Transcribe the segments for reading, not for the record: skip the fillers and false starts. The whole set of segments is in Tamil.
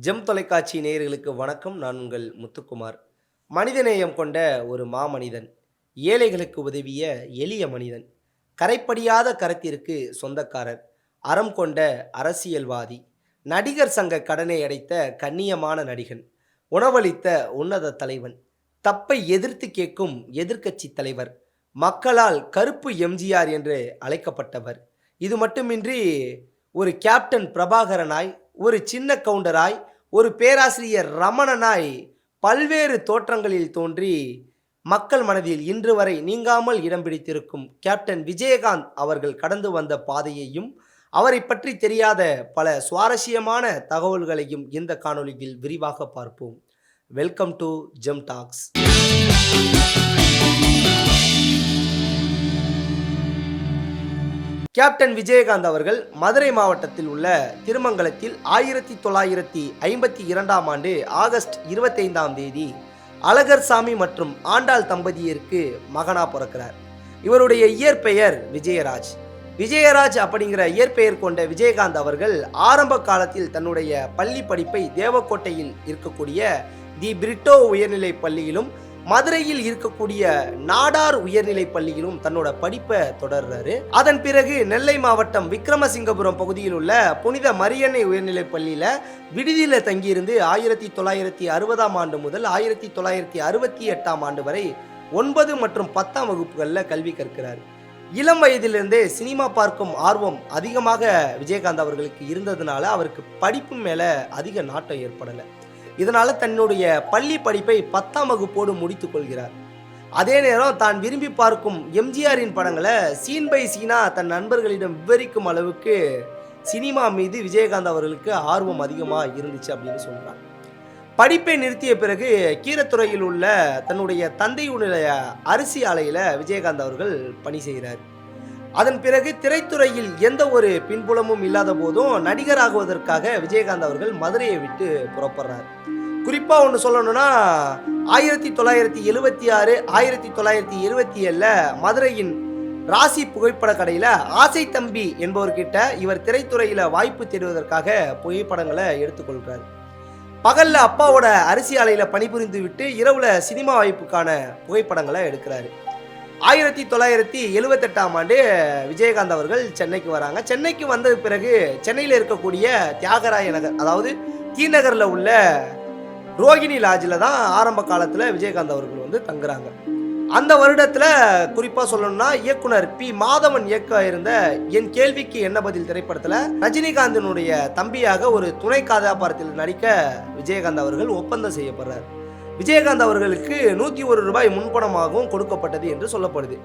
ஜெம் தொலைக்காட்சி நேயர்களுக்கு வணக்கம். நான் உங்கள் முத்துக்குமார். மனிதநேயம் கொண்ட ஒரு மாமனிதன், ஏழைகளுக்கு உதவிய எளிய மனிதன், கரைப்படியாத கரத்திற்கு சொந்தக்காரர், அறம் கொண்ட அரசியல்வாதி, நடிகர் சங்க கடனை அடைத்த கண்ணியமான நடிகன், உணவளித்த உன்னத தலைவன், தப்பை எதிர்த்து கேட்கும் எதிர்க்கட்சி தலைவர், மக்களால் கருப்பு எம்ஜிஆர் என்று அழைக்கப்பட்டவர். இது மட்டுமின்றி ஒரு கேப்டன் பிரபாகரனாய், ஒரு சின்ன கவுண்டராய், ஒரு பேராசிரியர் ரமணனாய் பல்வேறு தோற்றங்களில் தோன்றி மக்கள் மனதில் இன்று வரை நீங்காமல் இடம் பிடித்திருக்கும் கேப்டன் விஜயகாந்த் அவர்கள் கடந்து வந்த பாதையையும் அவரை பற்றி தெரியாத பல சுவாரஸ்யமான தகவல்களையும் இந்த காணொளியில் விரிவாக பார்ப்போம். Welcome to Gem Talks. Captain Vijayakanth அவர்கள் மதுரை மாவட்டத்தில் உள்ள திருமங்கலத்தில் 1952 ஆண்டு ஆகஸ்ட் 25 அழகர்சாமி மற்றும் ஆண்டாள் தம்பதியருக்கு மகனா பிறக்கிறார். இவருடைய இயற்பெயர் விஜயராஜ். விஜயராஜ் அப்படிங்கிற இயற்பெயர் கொண்ட விஜயகாந்த் அவர்கள் ஆரம்ப காலத்தில் தன்னுடைய பள்ளி படிப்பை தேவக்கோட்டையில் இருக்கக்கூடிய தி பிரிட்டோ உயர்நிலை பள்ளியிலும் மதுரையில் இருக்கக்கூடிய நாடார் உயர்நிலை பள்ளியிலும் தன்னோட படிப்பை தொடர்றாரு. அதன் பிறகு நெல்லை மாவட்டம் விக்ரமசிங்கபுரம் பகுதியில் உள்ள புனித மரியன்னை உயர்நிலை பள்ளியில விடுதியில தங்கியிருந்து 1960 ஆண்டு முதல் 1968 ஆண்டு வரை 9 மற்றும் 10ஆம் வகுப்புகளில் கல்வி கற்கிறார். இளம் வயதிலிருந்தே சினிமா பார்க்கும் ஆர்வம் அதிகமாக விஜயகாந்த் அவர்களுக்கு இருந்ததுனால அவருக்கு படிப்பு மேல அதிக நாட்டம் ஏற்படலை. இதனால தன்னுடைய பள்ளி படிப்பை 10ஆம் வகுப்போடு முடித்துக் கொள்கிறார். அதே நேரம் தான் விரும்பி பார்க்கும் எம்ஜிஆரின் படங்களை சீன் பை சீனா தன் நண்பர்களிடம் விவரிக்கும் அளவுக்கு சினிமா மீது விஜயகாந்த் அவர்களுக்கு ஆர்வம் அதிகமாக இருந்துச்சு அப்படின்னு சொல்றார். படிப்பை நிறுத்திய பிறகு கீரத்துறையில் உள்ள தன்னுடைய தந்தையுடைய அரிசி ஆலையில் விஜயகாந்த் அவர்கள் பணி செய்கிறார். அதன் பிறகு திரைத்துறையில் எந்த ஒரு பின்புலமும் இல்லாத போதும் நடிகராகுவதற்காக விஜயகாந்த் அவர்கள் மதுரையை விட்டு புறப்படுறார். குறிப்பாக ஒன்று சொல்லணும்னா 1976 1977 மதுரையின் ராசி புகைப்பட கடையில் ஆசை தம்பி என்பவர்கிட்ட இவர் திரைத்துறையில் வாய்ப்பு தேடுவதற்காக புகைப்படங்களை எடுத்துக்கொள்கிறார். பகல்ல அப்பாவோட அரிசி ஆலையில் பணிபுரிந்து விட்டு இரவுல சினிமா வாய்ப்புக்கான புகைப்படங்களை எடுக்கிறாரு. 1978 ஆண்டு விஜயகாந்த் அவர்கள் சென்னைக்கு வராங்க. சென்னைக்கு வந்த பிறகு சென்னையில் இருக்கக்கூடிய தியாகராய நகர், அதாவது தி நகரில் உள்ள ரோகிணி லாட்ஜில் தான் ஆரம்ப காலத்தில் விஜயகாந்த் அவர்கள் வந்து தங்குறாங்க. அந்த வருடத்தில் குறிப்பாக சொல்லணும்னா இயக்குனர் பி மாதவன் இயக்க இருந்த என் கேள்விக்கு என்ன பதில் திரைப்படத்தில் ரஜினிகாந்தினுடைய தம்பியாக ஒரு துணை கதாபாத்திரத்தில் நடிக்க விஜயகாந்த் அவர்கள் ஒப்பந்தம் செய்யப்படுறார். விஜயகாந்த் அவர்களுக்கு 101 ரூபாய் முன்பணமாகவும் கொடுக்கப்பட்டது என்று சொல்லப்படுது.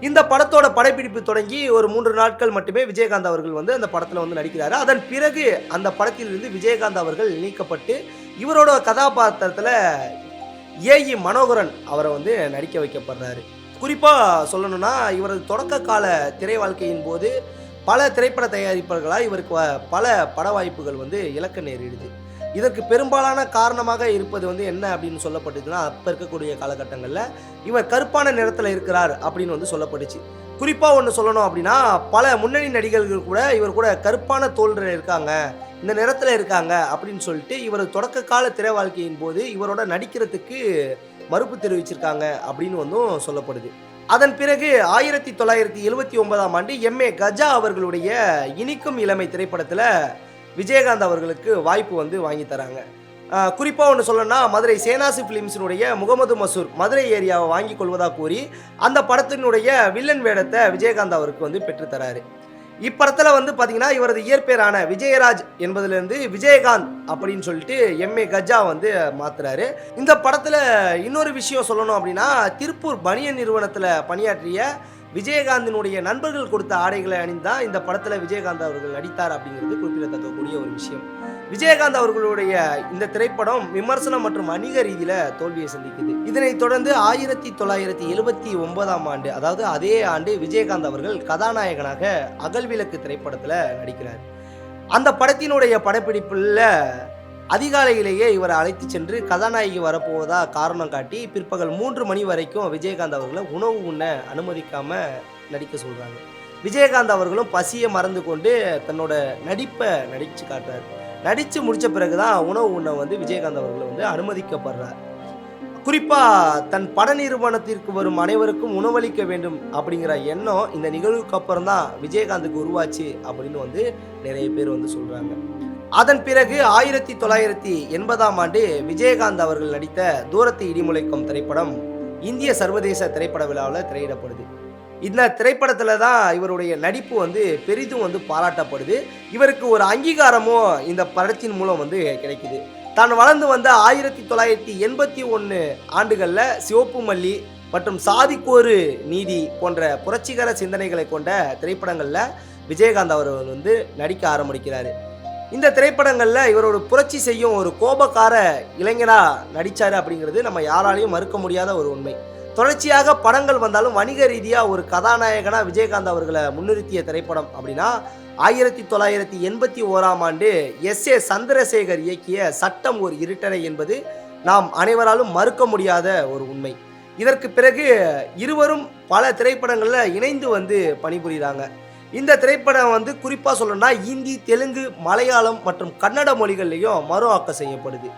இந்த படத்தோட படப்பிடிப்பு தொடங்கி ஒரு 3 நாட்கள் மட்டுமே விஜயகாந்த் அவர்கள் வந்து அந்த படத்தில் வந்து நடிக்கிறாரு. அதன் பிறகு அந்த படத்திலிருந்து விஜயகாந்த் அவர்கள் நீக்கப்பட்டு இவரோட கதாபாத்திரத்தில் ஏஇ மனோகரன் அவரை வந்து நடிக்க வைக்கப்படுறாரு. குறிப்பாக சொல்லணும்னா இவரது தொடக்க கால திரை வாழ்க்கையின் போது பல திரைப்பட தயாரிப்பாளர்களாக இவருக்கு பல பட வாய்ப்புகள் வந்து இழக்க நேரிடுது. இதற்கு பெரும்பாலான காரணமாக இருப்பது வந்து என்ன அப்படின்னு சொல்லப்பட்டதுன்னா, அப்போ இருக்கக்கூடிய காலகட்டங்களில் இவர் கருப்பான நிறத்தில் இருக்கிறார் அப்படின்னு வந்து சொல்லப்பட்டுச்சு. குறிப்பாக ஒன்று சொல்லணும் அப்படின்னா, பல முன்னணி நடிகர்கள் கூட இவர் கூட கருப்பான தோல்கள் இருக்காங்க, இந்த நிறத்தில் இருக்காங்க அப்படின்னு சொல்லிட்டு இவர் தொடக்க கால திரை வாழ்க்கையின் போது இவரோட நடிக்கிறதுக்கு மறுப்பு தெரிவிச்சிருக்காங்க அப்படின்னு வந்தும் சொல்லப்படுது. அதன் பிறகு 1979 ஆண்டு எம்ஏ கஜா அவர்களுடைய இனிக்கும் இளமை திரைப்படத்தில் விஜயகாந்த் அவர்களுக்கு வாய்ப்பு வந்து வாங்கி தராங்க. குறிப்பாக ஒன்று சொல்லணும்னா மதுரை சேனாசி ஃபிலிம்ஸினுடைய முகமது மசூர் மதுரை ஏரியாவை வாங்கி கொள்வதாக கூறி அந்த படத்தினுடைய வில்லன் வேடத்தை விஜயகாந்த் அவருக்கு வந்து பெற்றுத்தராரு. இப்படத்தில் வந்து பார்த்தீங்கன்னா இவரது இயற்பெயரான விஜயராஜ் என்பதிலிருந்து விஜயகாந்த் அப்படின்னு சொல்லிட்டு எம்ஏ கஜா வந்து மாத்துறாரு. இந்த படத்தில் இன்னொரு விஷயம் சொல்லணும் அப்படின்னா, திருப்பூர் பனியன் நிறுவனத்தில் பணியாற்றிய விஜயகாந்தினுடைய நண்பர்கள் கொடுத்த ஆடைகளை அணிந்தான் இந்த படத்தில் விஜயகாந்த் அவர்கள் நடித்தார் அப்படிங்கிறது குறிப்பிடத்தக்கக்கூடிய ஒரு விஷயம். விஜயகாந்த் அவர்களுடைய இந்த திரைப்படம் விமர்சனம் மற்றும் வணிக ரீதியில் தோல்வியை சந்திக்குது. இதனைத் தொடர்ந்து 1979 ஆண்டு, அதாவது அதே ஆண்டு விஜயகாந்த் அவர்கள் கதாநாயகனாக அகல்விளக்கு திரைப்படத்தில் நடிக்கிறார். அந்த படத்தினுடைய படப்பிடிப்பில் அதிகாலையிலேயே இவரை அழைத்து சென்று கதாநாயகி வரப்போவதா காரணம் காட்டி பிற்பகல் 3 மணி வரைக்கும் விஜயகாந்த் அவர்களை உணவு உண்ண அனுமதிக்காம நடிக்க சொல்றாங்க. விஜயகாந்த் அவர்களும் பசியை மறந்து கொண்டு தன்னோட நடிப்பை நடிச்சு காட்டுறாரு. நடித்து முடித்த பிறகு தான் உணவு உண்ண வந்து விஜயகாந்த் அவர்கள் வந்து அனுமதிக்கப்படுறார். குறிப்பா தன் பட நிறுவனத்திற்கு வரும் அனைவருக்கும் உணவளிக்க வேண்டும் அப்படிங்கிற எண்ணம் இந்த நிகழ்வுக்கு அப்புறம் தான் விஜயகாந்துக்கு உருவாச்சு அப்படின்னு வந்து நிறைய பேர் வந்து சொல்றாங்க. அதன் பிறகு 1980ஆம் ஆண்டு விஜயகாந்த் அவர்கள் நடித்த தூரத்து இடிமுழக்கம் திரைப்படம் இந்திய சர்வதேச திரைப்பட விழாவில் திரையிடப்படுது. இந்த திரைப்படத்தில் தான் இவருடைய நடிப்பு வந்து பெரிதும் வந்து பாராட்டப்படுது. இவருக்கு ஒரு அங்கீகாரமும் இந்த படத்தின் மூலம் வந்து கிடைக்குது. தான் வளர்ந்து வந்த 1981 ஆண்டுகளில் சிவப்பு மல்லி மற்றும் சாதிக்கோரு நீதி போன்ற புரட்சிகர சிந்தனைகளை கொண்ட திரைப்படங்களில் விஜயகாந்த் அவர்கள் வந்து நடிக்க ஆரம்பிக்கிறாரு. இந்த திரைப்படங்களில் இவரோட புரட்சி செய்யும் ஒரு கோபக்கார இளைஞனாக நடித்தார் அப்படிங்கிறது நம்ம யாராலையும் மறுக்க முடியாத ஒரு உண்மை. தொடர்ச்சியாக படங்கள் வந்தாலும் வணிக ரீதியாக ஒரு கதாநாயகனாக விஜயகாந்த் அவர்களை முன்னிறுத்திய திரைப்படம் அப்படின்னா 1981ஆம் ஆண்டு S.A. சந்திரசேகர் இயக்கிய சட்டம் ஒரு இருட்டறை என்பது நாம் அனைவராலும் மறுக்க முடியாத ஒரு உண்மை. இதற்கு பிறகு இருவரும் பல திரைப்படங்களில் இணைந்து வந்து பணிபுரிகிறாங்க. இந்த திரைப்படம் வந்து குறிப்பாக சொல்லணும்னா ஹிந்தி, தெலுங்கு, மலையாளம் மற்றும் கன்னட மொழிகள்லையும் மறு ஆக்கம் செய்யப்படுது.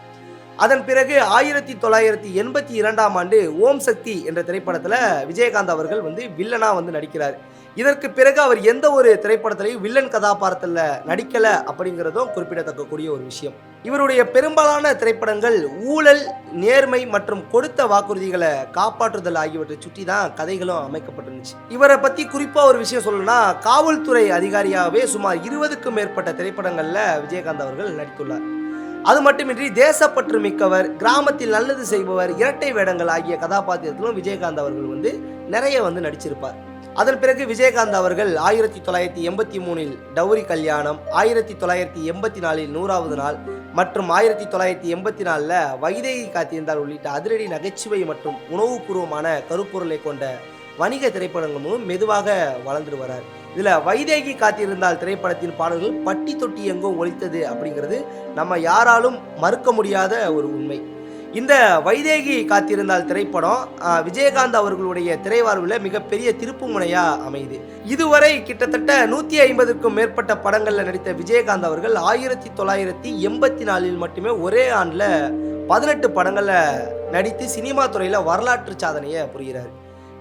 அதன் பிறகு 1982ஆம் ஆண்டு ஓம் சக்தி என்ற திரைப்படத்தில் விஜயகாந்த் அவர்கள் வந்து வில்லனாக வந்து நடிக்கிறார். இதற்கு பிறகு அவர் எந்த ஒரு திரைப்படத்திலையும் வில்லன் கதாபாத்திரத்தில் நடிக்கலை அப்படிங்கிறதும் குறிப்பிடத்தக்கக்கூடிய ஒரு விஷயம். இவருடைய பெரும்பாலான திரைப்படங்கள் ஊழல், நேர்மை மற்றும் கொடுத்த வாக்குறுதிகளை காப்பாற்றுதல் ஆகியவற்றை சுற்றி தான் கதைகளும் அமைக்கப்பட்டிருந்துச்சு. இவரை பற்றி குறிப்பாக ஒரு விஷயம் சொல்லணும்னா காவல்துறை அதிகாரியாகவே சுமார் 20க்கும் மேற்பட்ட திரைப்படங்களில் விஜயகாந்த் அவர்கள் நடித்துள்ளார். அது மட்டுமின்றி தேசப்பற்று மிக்கவர், கிராமத்தில் நல்லது செய்பவர், இரட்டை வேடங்கள் ஆகிய கதாபாத்திரத்திலும் விஜயகாந்த் அவர்கள் வந்து நிறைய வந்து நடிச்சிருப்பார். அதன் பிறகு விஜயகாந்த் அவர்கள் 1983இல் டௌரி கல்யாணம், 1984இல் 100வது நாள் மற்றும் 1984இல் வைதேகி காத்திருந்தால் உள்ளிட்ட அதிரடி நகைச்சுவை மற்றும் உணவுபூர்வமான கருப்பொருளை கொண்ட வணிக திரைப்படங்களும் மெதுவாக வளர்ந்து வரார். இதில் வைதேகி காத்திருந்தால் திரைப்படத்தின் பாடல்கள் பட்டி தொட்டி எங்கும் ஒலித்தது அப்படிங்கிறது நம்ம யாராலும் மறுக்க முடியாத ஒரு உண்மை. இந்த வைதேகி காத்திருந்தால் திரைப்படம் விஜயகாந்த் அவர்களுடைய திரைவாழ்வில் மிகப்பெரிய திருப்பு முனையாக அமையுது. இதுவரை கிட்டத்தட்ட 150க்கும் மேற்பட்ட படங்களில் நடித்த விஜயகாந்த் அவர்கள் 1984இல் மட்டுமே ஒரே ஆண்டில் 18 படங்களில் நடித்து சினிமா துறையில் வரலாற்று சாதனையை புரிகிறார்.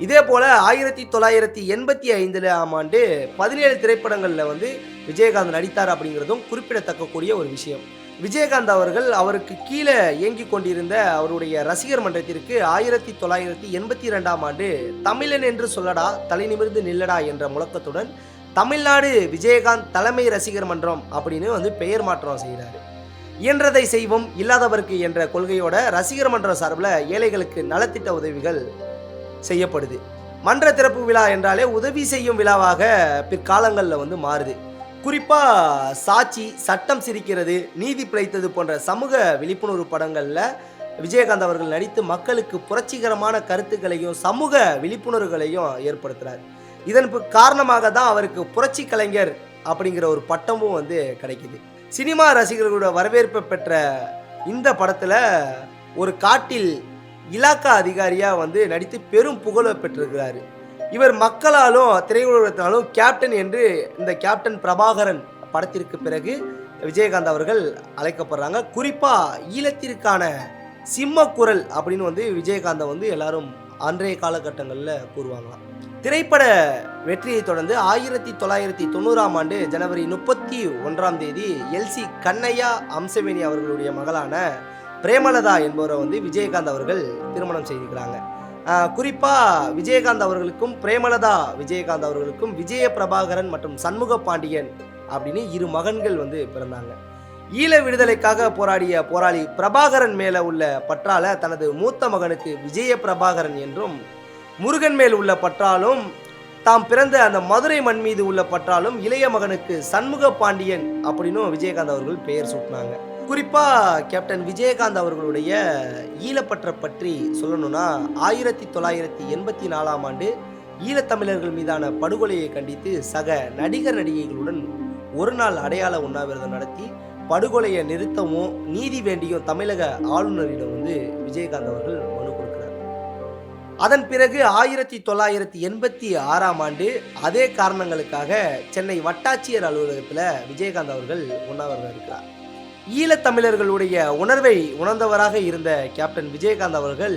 இதே போல் 1985ஆம் ஆண்டு 17 திரைப்படங்களில் வந்து விஜயகாந்த் நடித்தார் அப்படிங்கிறதும் குறிப்பிடத்தக்கக்கூடிய ஒரு விஷயம். விஜயகாந்த் அவர்கள் அவருக்கு கீழே இயங்கி கொண்டிருந்த அவருடைய ரசிகர் மன்றத்திற்கு 1982ஆம் ஆண்டு தமிழன் என்று சொல்லடா, தலை நிமிர்ந்து நில்லடா என்ற முழக்கத்துடன் தமிழ்நாடு விஜயகாந்த் தலைமை ரசிகர் மன்றம் அப்படின்னு வந்து பெயர் மாற்றம் செய்கிறார். இயன்றதை செய்வோம், இல்லாதவருக்கு என்ற கொள்கையோட ரசிகர் மன்றம் சார்பில் ஏழைகளுக்கு நலத்திட்ட உதவிகள் செய்யப்படுது. மன்ற திறப்பு விழா என்றாலே உதவி செய்யும் விழாவாக பிற்காலங்களில் வந்து மாறுது. குறிப்பாக சாட்சி, சட்டம் சிரிக்கிறது, நீதி பிழைத்தது போன்ற சமூக விழிப்புணர்வு படங்களில் விஜயகாந்த் அவர்கள் நடித்து மக்களுக்கு புரட்சிகரமான கருத்துக்களையும் சமூக விழிப்புணர்வுகளையும் ஏற்படுத்துகிறார். இதன் காரணமாக தான் அவருக்கு புரட்சி கலைஞர் அப்படிங்கிற ஒரு பட்டமும் வந்து கிடைக்குது. சினிமா ரசிகர்களோட வரவேற்பை பெற்ற இந்த படத்தில் ஒரு காட்டில் இலாக்கா அதிகாரியாக வந்து நடித்து பெரும் புகழை பெற்றிருக்கிறாரு. இவர் மக்களாலும் திரையுலகத்தினாலும் கேப்டன் என்று இந்த கேப்டன் பிரபாகரன் படத்திற்கு பிறகு விஜயகாந்த் அவர்கள் அழைக்கப்படுறாங்க. குறிப்பாக ஈழத்திற்கான சிம்ம குரல் அப்படின்னு வந்து விஜயகாந்தை வந்து எல்லாரும் அன்றைய காலகட்டங்களில் கூறுவாங்களாம். திரைப்பட வெற்றியை தொடர்ந்து 1990ஆம் ஆண்டு ஜனவரி 31ஆம் தேதி எல்சி கண்ணையா அம்சவேணி அவர்களுடைய மகளான பிரேமலதா என்பவரை வந்து விஜயகாந்த் அவர்கள் திருமணம் செய்திருக்கிறாங்க. குறிப்பாக விஜயகாந்த் அவர்களுக்கும் பிரேமலதா விஜயகாந்த் அவர்களுக்கும் விஜய பிரபாகரன் மற்றும் சண்முக பாண்டியன் அப்படின்னு 2 மகன்கள் வந்து பிறந்தாங்க. ஈழ விடுதலைக்காக போராடிய போராளி பிரபாகரன் மேலே உள்ள பற்றால தனது மூத்த மகனுக்கு விஜய பிரபாகரன் என்றும், முருகன் மேல் உள்ள பற்றாலும் தாம் பிறந்த அந்த மதுரை மண் மீது உள்ள பற்றாலும் இளைய மகனுக்கு சண்முக பாண்டியன் அப்படின்னும் விஜயகாந்த் அவர்கள் பெயர் சூட்டினாங்க. குறிப்பாக கேப்டன் விஜயகாந்த் அவர்களுடைய ஈழப்பற்றை பற்றி சொல்லணும்னா 1984ஆம் ஆண்டு ஈழத்தமிழர்கள் மீதான படுகொலையை கண்டித்து சக நடிகர் நடிகைகளுடன் ஒரு நாள் அடையாள உண்ணாவிரதம் நடத்தி படுகொலையை நிறுத்தவும் நீதி வேண்டியும் தமிழக ஆளுநரிடம் வந்து விஜயகாந்த் அவர்கள் மனு கொடுக்கிறார். அதன் பிறகு 1986ஆம் ஆண்டு அதே காரணங்களுக்காக சென்னை வட்டாட்சியர் அலுவலகத்தில் விஜயகாந்த் அவர்கள் உண்ணாவிரதம் இருக்கிறார். ஈழத்தமிழர்களுடைய உணர்வை உணர்ந்தவராக இருந்த கேப்டன் விஜயகாந்த் அவர்கள்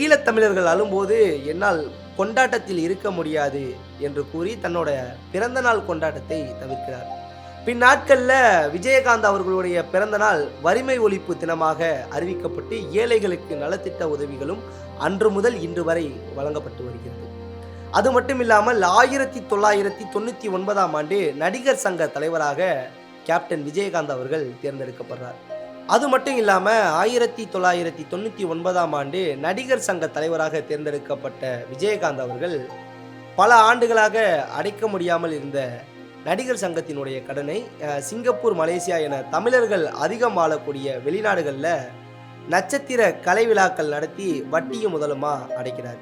ஈழத்தமிழர்கள் அழும்போது என்னால் கொண்டாட்டத்தில் இருக்க முடியாது என்று கூறி தன்னோட பிறந்த நாள் கொண்டாட்டத்தை தவிர்க்கிறார். பின் நாட்களில் விஜயகாந்த் அவர்களுடைய பிறந்த நாள் வறுமை ஒழிப்பு தினமாக அறிவிக்கப்பட்டு ஏழைகளுக்கு நலத்திட்ட உதவிகளும் அன்று முதல் இன்று வரை வழங்கப்பட்டு வருகிறது. அது மட்டும் இல்லாமல் 1999ஆம் ஆண்டு நடிகர் சங்க தலைவராக கேப்டன் விஜயகாந்த் அவர்கள் தேர்ந்தெடுக்கப்படுறார். அது மட்டும் இல்லாமல் 1999ஆம் ஆண்டு நடிகர் சங்க தலைவராக தேர்ந்தெடுக்கப்பட்ட விஜயகாந்த் அவர்கள் பல ஆண்டுகளாக அடைக்க முடியாமல் இருந்த நடிகர் சங்கத்தினுடைய கடனை சிங்கப்பூர், மலேசியா என தமிழர்கள் அதிகம் வாழக்கூடிய வெளிநாடுகளில் நட்சத்திர கலை விழாக்கள் நடத்தி வட்டியும் முதலுமா அடைக்கிறார்.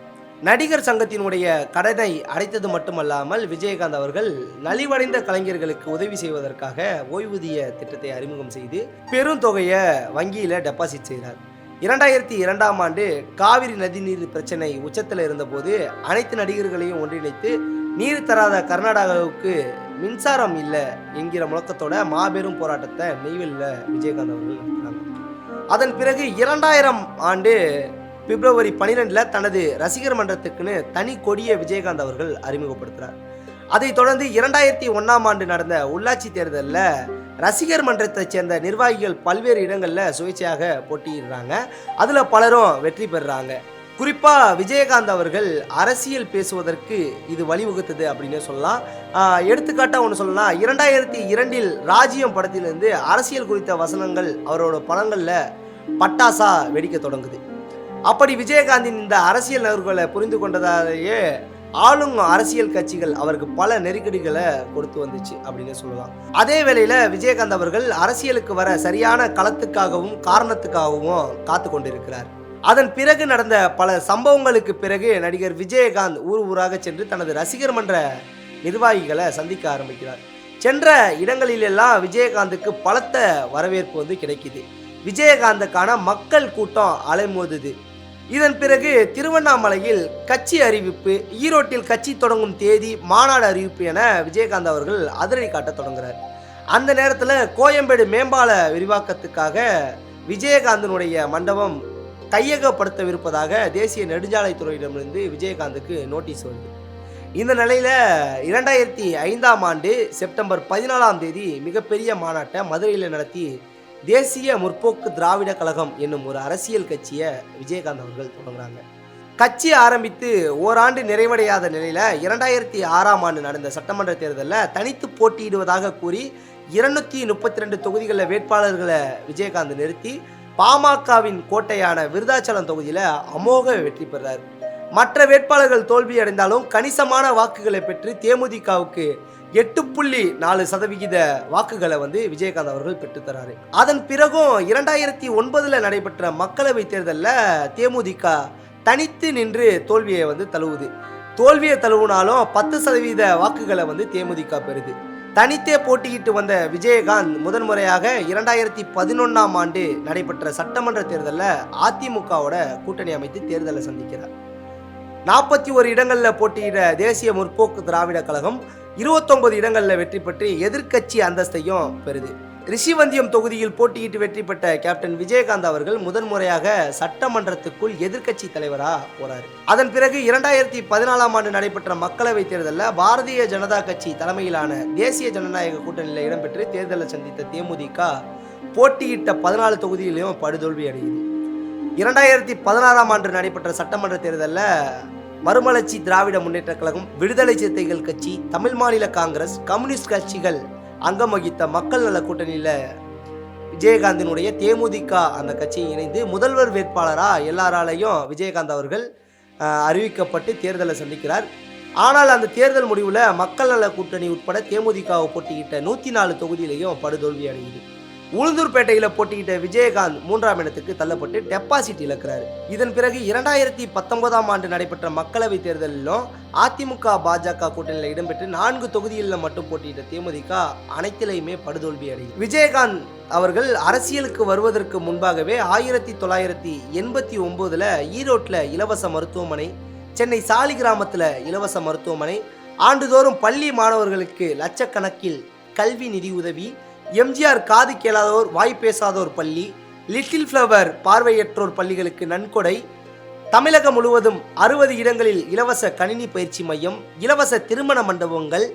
நடிகர் சங்கத்தினுடைய கடனை அடைத்தது மட்டுமல்லாமல் விஜயகாந்த் அவர்கள் நலிவடைந்த கலைஞர்களுக்கு உதவி செய்வதற்காக ஓய்வூதிய திட்டத்தை அறிமுகம் செய்து பெரும் தொகையை வங்கியில் டெபாசிட் செய்கிறார். 2002ஆம் ஆண்டு காவிரி நதிநீர் பிரச்சனை உச்சத்தில் இருந்தபோது அனைத்து நடிகர்களையும் ஒன்றிணைத்து நீர் தராத கர்நாடகாவுக்கு மின்சாரம் இல்லை என்கிற முழக்கத்தோட மாபெரும் போராட்டத்தை நெய்வேலியில் விஜயகாந்த் அவர்கள் நடத்தினாங்க. அதன் பிறகு 2000ஆம் ஆண்டு பிப்ரவரி 12 தனது ரசிகர் மன்றத்துக்குன்னு தனி கொடியை விஜயகாந்த் அவர்கள் அறிமுகப்படுத்துகிறார். அதைத் தொடர்ந்து 2001ஆம் ஆண்டு நடந்த உள்ளாட்சி தேர்தலில் ரசிகர் மன்றத்தை சேர்ந்த நிர்வாகிகள் பல்வேறு இடங்களில் சுயேட்சையாக போட்டியிடுறாங்க. அதில் பலரும் வெற்றி பெறுறாங்க. குறிப்பாக விஜயகாந்த் அவர்கள் அரசியல் பேசுவதற்கு இது வழிவகுத்தது அப்படின்னு சொல்லலாம். எடுத்துக்காட்டாக ஒன்று சொல்லலாம், 2002இல் ராஜ்யம் படத்திலிருந்து அரசியல் குறித்த வசனங்கள் அவரோட படங்களில் பட்டாசா வெடிக்க தொடங்குது. அப்படி விஜயகாந்தின் இந்த அரசியல் நகர்வுகளை புரிந்து கொண்டதாலேயே ஆளும் அரசியல் கட்சிகள் அவருக்கு பல நெருக்கடிகளை கொடுத்து வந்துச்சு அப்படின்னு சொல்லலாம். அதே வேளையில் விஜயகாந்த் அவர்கள் அரசியலுக்கு வர சரியான களத்துக்காகவும் காரணத்துக்காகவும் காத்து கொண்டிருக்கிறார். அதன் பிறகு நடந்த பல சம்பவங்களுக்கு பிறகு நடிகர் விஜயகாந்த் ஊராக சென்று தனது ரசிகர் மன்ற நிர்வாகிகளை சந்திக்க ஆரம்பிக்கிறார். சென்ற இடங்களிலெல்லாம் விஜயகாந்துக்கு பலத்த வரவேற்பு கிடைக்குது. விஜயகாந்துக்கான மக்கள் கூட்டம் அலைமோதுது. இதன் பிறகு திருவண்ணாமலையில் கட்சி அறிவிப்பு, ஈரோட்டில் கட்சி தொடங்கும் தேதி, மாநாடு அறிவிப்பு என விஜயகாந்த் அவர்கள் அதிரடி காட்ட தொடங்குகிறார். அந்த நேரத்தில் கோயம்பேடு மேம்பால விரிவாக்கத்துக்காக விஜயகாந்தனுடைய மண்டபம் கையகப்படுத்தவிருப்பதாக தேசிய நெடுஞ்சாலைத்துறையிடமிருந்து விஜயகாந்துக்கு நோட்டீஸ் வருது. இந்த நிலையில் 2005ஆம் ஆண்டு செப்டம்பர் 14ஆம் தேதி மிகப்பெரிய மாநாட்டை மதுரையில் நடத்தி தேசிய முற்போக்கு திராவிட கழகம் என்னும் ஒரு அரசியல் கட்சியை விஜயகாந்த் அவர்கள் தொடங்குறாங்க. கட்சி ஆரம்பித்து ஓராண்டு நிறைவடையாத நிலையில் 2006ஆம் ஆண்டு நடந்த சட்டமன்ற தேர்தலில் தனித்து போட்டியிடுவதாக கூறி 232 தொகுதிகளில் வேட்பாளர்களை விஜயகாந்த் நிறுத்தி பாமகவின் கோட்டையான விருதாச்சலம் தொகுதியில் அமோக வெற்றி பெறார். மற்ற வேட்பாளர்கள் தோல்வி அடைந்தாலும் கணிசமான வாக்குகளை பெற்று தேமுதிகவுக்கு 8.4% வாக்குகளை விஜயகாந்த் அவர்கள் பெற்றுத்தராரு. அதன் பிறகும் 2009 நடைபெற்ற மக்களவை தேர்தலில் தேமுதிக தனித்து நின்று தோல்வியை தழுவுது. தோல்வியை தழுவினாலும் 10% வாக்குகளை தேமுதிக பெறுது. தனித்தே போட்டியிட்டு வந்த விஜயகாந்த் முதன்முறையாக 2011ஆம் ஆண்டு நடைபெற்ற சட்டமன்ற தேர்தலில் அதிமுகவோட கூட்டணி அமைத்து தேர்தலை சந்திக்கிறார். 41 இடங்களில் போட்டியிட தேசிய முற்போக்கு திராவிட கழகம் 29 இடங்களில் வெற்றி பெற்று எதிர்க்கட்சி அந்தஸ்தையும் பெறுது. ரிஷிவந்தியம் தொகுதியில் போட்டியிட்டு வெற்றி பெற்ற கேப்டன் விஜயகாந்த் அவர்கள் முதன்முறையாக சட்டமன்றத்துக்குள் எதிர்க்கட்சி தலைவராக போறாரு. அதன் பிறகு 2014ஆம் ஆண்டு நடைபெற்ற மக்களவை தேர்தலில் பாரதிய ஜனதா கட்சி தலைமையிலான தேசிய ஜனநாயக கூட்டணியில் இடம்பெற்று தேர்தலை சந்தித்த தேமுதிக போட்டியிட்ட 14 தொகுதியிலும் படுதோல்வி அடையுது. 2016ஆம் ஆண்டு நடைபெற்ற சட்டமன்ற தேர்தலில் மறுமலர்ச்சி திராவிட முன்னேற்ற கழகம், விடுதலை சிறுத்தைகள் கட்சி, தமிழ் மாநில காங்கிரஸ், கம்யூனிஸ்ட் கட்சிகள் அங்கம் வகித்த மக்கள் நல கூட்டணியில் விஜயகாந்தினுடைய தேமுதிக அந்த கட்சியை இணைந்து முதல்வர் வேட்பாளராக எல்லாராலையும் விஜயகாந்த் அவர்கள் அறிவிக்கப்பட்டு தேர்தலை சந்திக்கிறார். ஆனால் அந்த தேர்தல் முடிவில் மக்கள் நல கூட்டணி உட்பட தேமுதிகவை போட்டியிட்ட 104 தொகுதியிலையும் படுதோல்வி அடையுது. உளுந்தூர்பேட்டையில் போட்டியிட்ட விஜயகாந்த் 3ஆம் இடத்துக்கு தள்ளப்பட்டு டெபாசிட் இழக்கிறார். இதன் பிறகு 2019ஆம் ஆண்டு நடைபெற்ற மக்களவை தேர்தலிலும் அதிமுக பாஜக கூட்டணியில் இடம்பெற்று 4 தொகுதிகளில் மட்டும் போட்டியிட்ட தேமுதிக அனைத்திலையுமே படுதோல்வி அடையும். விஜயகாந்த் அவர்கள் அரசியலுக்கு வருவதற்கு முன்பாகவே 1989 ஈரோட்டில் இலவச மருத்துவமனை, சென்னை சாலிகிராமத்தில் இலவச மருத்துவமனை, ஆண்டுதோறும் பள்ளி மாணவர்களுக்கு லட்சக்கணக்கில் கல்வி நிதி உதவி, எம்ஜிஆர் காது கேளாதோர் வாய் பேசாதோர் பள்ளி, லிட்டில் ஃப்ளவர் பார்வையற்றோர் பள்ளிகளுக்கு நன்கொடை, தமிழகம் முழுவதும் 60 இடங்களில் இலவச கணினி பயிற்சி மையம், இலவச திருமண மண்டபங்கள்,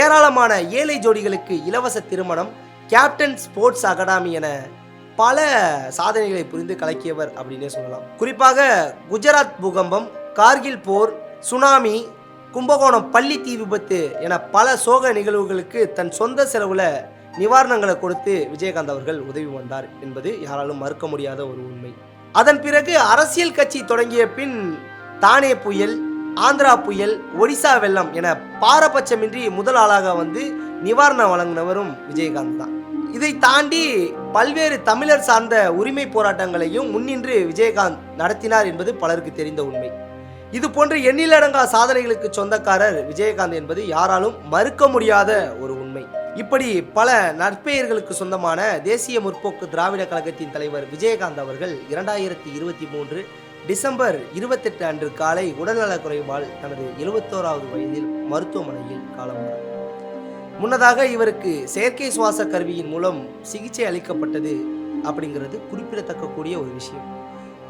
ஏராளமான ஏழை ஜோடிகளுக்கு இலவச திருமணம், கேப்டன் ஸ்போர்ட்ஸ் அகாடமி என பல சாதனைகளை புரிந்து கலக்கியவர் அப்படின்னே சொல்லலாம். குறிப்பாக குஜராத் பூகம்பம், கார்கில் போர், சுனாமி, கும்பகோணம் பள்ளி தீ விபத்து என பல சோக நிகழ்வுகளுக்கு தன் சொந்த செலவுல நிவாரணங்களை கொடுத்து விஜயகாந்த் அவர்கள் உதவி வந்தார் என்பது யாராலும் மறுக்க முடியாத ஒரு உண்மை. அதன் பிறகு அரசியல் கட்சி தொடங்கிய பின் தானே புயல், ஆந்திரா புயல், ஒடிசா வெள்ளம் என பாரபட்சமின்றி முதல் ஆளாக வந்து நிவாரணம் வழங்கினவரும் விஜயகாந்த் தான். இதை தாண்டி பல்வேறு தமிழர் சார்ந்த உரிமை போராட்டங்களையும் முன்னின்று விஜயகாந்த் நடத்தினார் என்பது பலருக்கு தெரிந்த உண்மை. இது போன்ற எண்ணிலடங்கா சாதனைகளுக்கு சொந்தக்காரர் விஜயகாந்த் என்பது யாராலும் மறுக்க முடியாத ஒரு உண்மை. இப்படி பல நற்பெயர்களுக்கு சொந்தமான தேசிய முற்போக்கு திராவிட கழகத்தின் தலைவர் விஜயகாந்த் அவர்கள் 2023 டிசம்பர் 28 அன்று காலை உடல்நலக் குறைவால் தனது 71வது வயதில் மருத்துவமனையில் காலமானார். முன்னதாக இவருக்கு செயற்கை சுவாச கருவியின் மூலம் சிகிச்சை அளிக்கப்பட்டது அப்படிங்கிறது குறிப்பிடத்தக்கக்கூடிய ஒரு விஷயம்.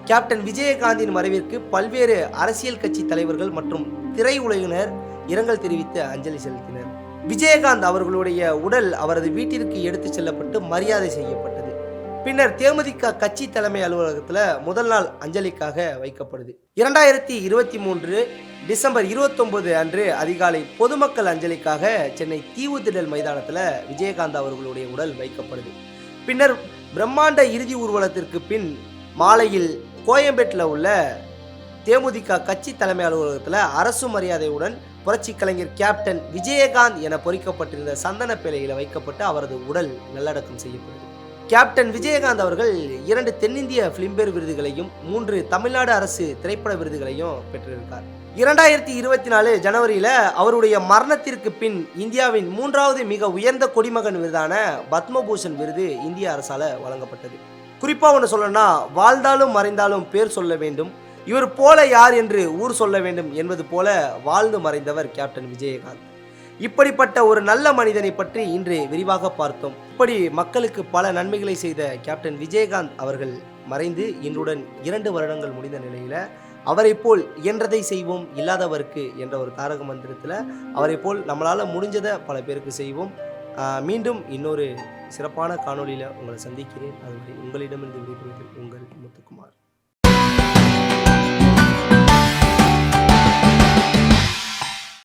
கேப்டன் விஜயகாந்தின் மறைவிற்கு பல்வேறு அரசியல் கட்சி தலைவர்கள் மற்றும் திரையுலகினர் இரங்கல் தெரிவித்து அஞ்சலி செலுத்தினர். விஜயகாந்த் அவர்களுடைய உடல் அவரது வீட்டிற்கு எடுத்து செல்லப்பட்டு மரியாதை செய்யப்பட்டது. பின்னர் தேமுதிக கட்சி தலைமை அலுவலகத்தில் முதல் நாள் அஞ்சலிக்காக வைக்கப்படுது. 2023 டிசம்பர் 29 அன்று அதிகாலை பொதுமக்கள் அஞ்சலிக்காக சென்னை தீவுத்திடல் மைதானத்தில் விஜயகாந்த் அவர்களுடைய உடல் வைக்கப்படுது. பின்னர் பிரம்மாண்ட இறுதி ஊர்வலத்திற்கு பின் மாலையில் கோயம்பேட்டில் உள்ள தேமுதிக கட்சி தலைமை அலுவலகத்தில் அரசு மரியாதையுடன் புரட்சி கலைஞர் கேப்டன் விஜயகாந்த் என பொறிக்கப்பட்டிருந்த சந்தன பேழையில் வைக்கப்பட்டு அவரது உடல் நல்லடக்கம் செய்யப்படுது. கேப்டன் விஜயகாந்த் அவர்கள் 2 தென்னிந்திய பிலிம்பேர் விருதுகளையும் 3 தமிழ்நாடு அரசு திரைப்பட விருதுகளையும் பெற்றிருக்கார். 2024 ஜனவரியில் அவருடைய மரணத்திற்கு பின் இந்தியாவின் 3வது மிக உயர்ந்த குடிமகன் விருதான பத்மபூஷன் விருது இந்திய அரசால் வழங்கப்பட்டது. குறிப்பாக ஒன்று சொல்லணும்னா, வாழ்ந்தாலும் மறைந்தாலும் பேர் சொல்ல வேண்டும், இவர் போல யார் என்று ஊர் சொல்ல வேண்டும் என்பது போல வாழ்ந்து மறைந்தவர் கேப்டன் விஜயகாந்த். இப்படிப்பட்ட ஒரு நல்ல மனிதனை பற்றி இன்று விரிவாக பார்த்தோம். இப்படி மக்களுக்கு பல நன்மைகளை செய்த கேப்டன் விஜயகாந்த் அவர்கள் மறைந்து இன்றுடன் 2 வருடங்கள் முடிந்த நிலையில் அவரை போல் இயன்றதை செய்வோம் இல்லாதவருக்கு என்ற ஒரு தாரக மந்திரத்தில் அவரை போல் நம்மளால் முடிஞ்சதை பல பேருக்கு செய்வோம். மீண்டும் இன்னொரு சிறப்பான காணொளியில் உங்களை சந்திக்கிறேன். அதுவரை உங்களிடமிருந்து விடைபெறுவது உங்கள் முத்துக்குமார்.